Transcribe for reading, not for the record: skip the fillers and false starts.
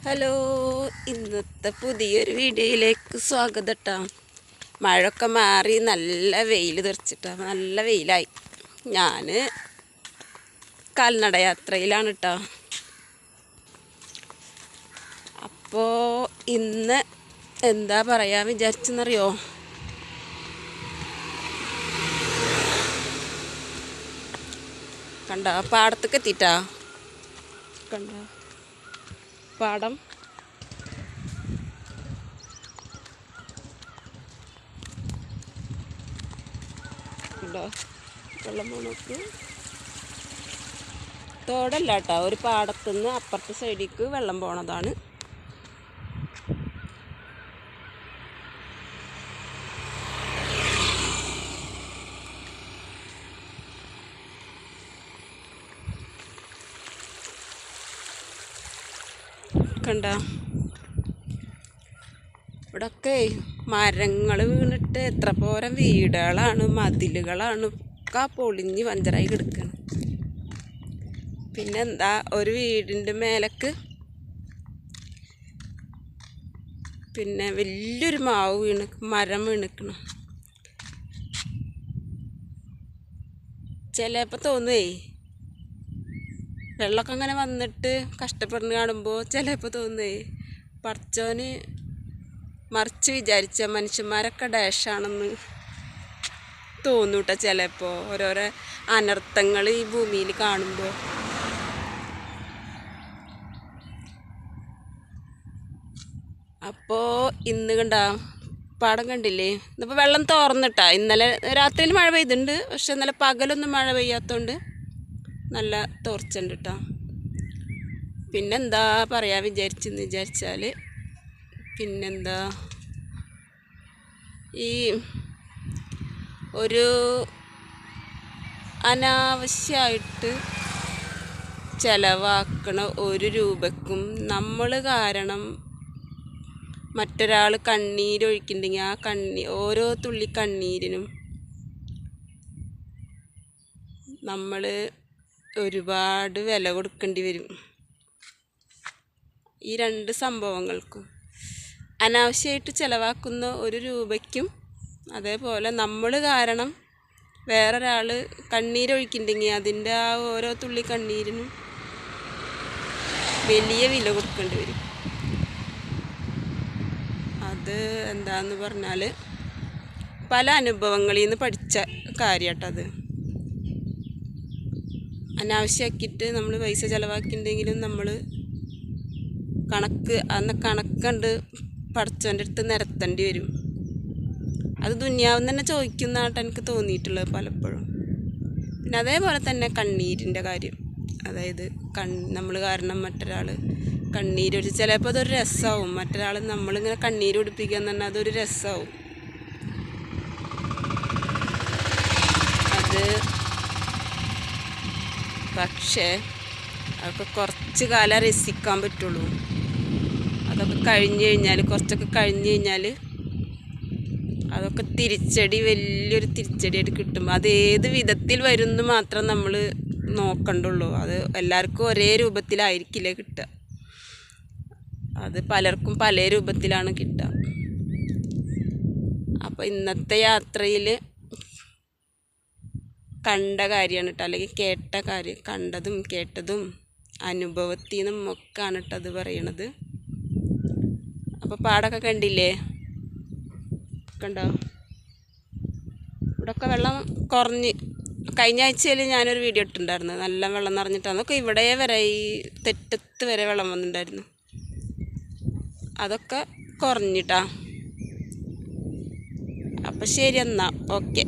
Hello, ഇന്നത്തെ പുതിയൊരു വീഡിയോയിലേക്ക് സ്വാഗതം കേട്ടോ. മഴയൊക്കെ മാറി നല്ല വെയിൽ തെറിച്ചിട്ടാ, നല്ല വെയിലായി. ഞാൻ കാൽനട യാത്രയിലാണ് കേട്ടോ. അപ്പോൾ ഇന്ന് എന്താ പറയാൻ വിചാരിച്ചെന്നറിയോ? കണ്ട പാടത്തേക്ക് എത്തിയിട്ടാ, കണ്ട പാടം. ഉണ്ടോ വെള്ളം പോണക്ക് തോടല്ല കേട്ടോ, ഒരു പാടത്തുനിന്ന് അപ്പുറത്തെ സൈഡിലേക്ക് വെള്ളം പോണതാണ്. കണ്ട ഇവിടൊക്കെ മരങ്ങൾ വീണിട്ട് എത്ര പോരം വീടുകളാണ്, മതിലുകളാണ് ഒക്കെ പൊളിഞ്ഞ് പഞ്ചറായി കിടക്കണം. പിന്നെന്താ, ഒരു വീടിൻ്റെ മേലേക്ക് പിന്നെ വലിയൊരു മാവ് മരം വീണിക്കണം. ചിലപ്പോൾ തോന്നുവേ, വെള്ളമൊക്കെ അങ്ങനെ വന്നിട്ട് കഷ്ടപ്പെടുന്ന കാണുമ്പോൾ ചിലപ്പോൾ തോന്നുവേ പടച്ചോന് മറിച്ച് വിചാരിച്ച മനുഷ്യന്മാരൊക്കെ ഡാഷാണെന്ന് തോന്നൂട്ടോ. ചിലപ്പോൾ ഓരോരോ അനർത്ഥങ്ങൾ ഈ ഭൂമിയിൽ കാണുമ്പോൾ. അപ്പോൾ ഇന്ന് കണ്ട പാടം കണ്ടില്ലേ, ഇന്നിപ്പോൾ വെള്ളം തോർന്നിട്ടാ. ഇന്നലെ രാത്രിയിൽ മഴ പെയ്തിട്ടുണ്ട്, പക്ഷെ ഇന്നലെ പകലൊന്നും മഴ പെയ്യാത്തതുകൊണ്ട് നല്ല തോർച്ചുണ്ട് കേട്ടോ. പിന്നെന്താ പറയാൻ വിചാരിച്ചാൽ പിന്നെന്താ, ഈ ഒരു അനാവശ്യമായിട്ട് ചിലവാക്കണ 1 രൂപയ്ക്കും നമ്മൾ കാരണം മറ്റൊരാൾ കണ്ണീരൊഴിക്കുന്നുണ്ടെങ്കിൽ ആ ഓരോ തുള്ളി കണ്ണീരിനും നമ്മൾ ഒരുപാട് വില കൊടുക്കേണ്ടി വരും. ഈ 2 സംഭവങ്ങൾക്കും, അനാവശ്യമായിട്ട് ചിലവാക്കുന്ന 1 രൂപയ്ക്കും, അതേപോലെ നമ്മൾ കാരണം വേറൊരാൾ കണ്ണീരൊഴിക്കുന്നുണ്ടെങ്കിൽ അതിൻ്റെ ആ ഓരോ തുള്ളി കണ്ണീരിനും വലിയ വില കൊടുക്കേണ്ടി വരും. അത് എന്താന്ന് പറഞ്ഞാൽ പല അനുഭവങ്ങളിൽ നിന്ന് പഠിച്ച കാര്യമാട്ടത്. അനാവശ്യമാക്കിയിട്ട് നമ്മൾ പൈസ ചിലവാക്കിയിട്ടുണ്ടെങ്കിലും നമ്മൾ കണക്കുണ്ട് പടച്ചവൻ്റെ അടുത്ത് നിരത്തേണ്ടി വരും. അത് ദുനിയാവിൽ തന്നെ ചോദിക്കുന്നതായിട്ട് എനിക്ക് തോന്നിയിട്ടുള്ളത് പലപ്പോഴും. പിന്നെ അതേപോലെ തന്നെ കണ്ണീരിൻ്റെ കാര്യം, അതായത് നമ്മൾ കാരണം മറ്റൊരാൾ കണ്ണീരൊഴിച്ച്, ചിലപ്പോൾ അതൊരു രസമാവും. മറ്റൊരാൾ നമ്മളിങ്ങനെ കണ്ണീര് ഒടിപ്പിക്കുക എന്ന് പറഞ്ഞാൽ അതൊരു രസമാവും. അത് പക്ഷേ അതൊക്കെ കുറച്ച് കാലം രസിക്കാൻ പറ്റുള്ളൂ. അതൊക്കെ കുറച്ചൊക്കെ കഴിഞ്ഞ് കഴിഞ്ഞാൽ അതൊക്കെ വലിയൊരു തിരിച്ചടിയായിട്ട് കിട്ടും. അത് ഏത് വിധത്തിൽ വരുമെന്ന് മാത്രം നമ്മൾ നോക്കണ്ടുള്ളൂ. അത് എല്ലാവർക്കും ഒരേ രൂപത്തിലായിരിക്കില്ല കിട്ടുക. അത് പലർക്കും പല രൂപത്തിലാണ് കിട്ടുക. അപ്പോൾ ഇന്നത്തെ യാത്രയിൽ കണ്ട കാര്യമാണ് കേട്ടോ, അല്ലെങ്കിൽ കേട്ട കാര്യം, കണ്ടതും കേട്ടതും അനുഭവത്തിൽ നിന്നും ഒക്കെയാണ് കേട്ടോ അത് പറയണത്. അപ്പോൾ പാടൊക്കെ കണ്ടില്ലേ, കണ്ടോ? ഇവിടെയൊക്കെ വെള്ളം കുറഞ്ഞ്, കഴിഞ്ഞ ആഴ്ചയിൽ ഞാനൊരു വീഡിയോ ഇട്ടിട്ടുണ്ടായിരുന്നു, നല്ല വെള്ളം നിറഞ്ഞിട്ടാണ്. അതൊക്കെ ഇവിടെ വരെ, ഈ തെറ്റത്ത് വരെ വെള്ളം വന്നിട്ടുണ്ടായിരുന്നു. അതൊക്കെ കുറഞ്ഞിട്ടാ. അപ്പം ശരി എന്നാൽ, ഓക്കെ.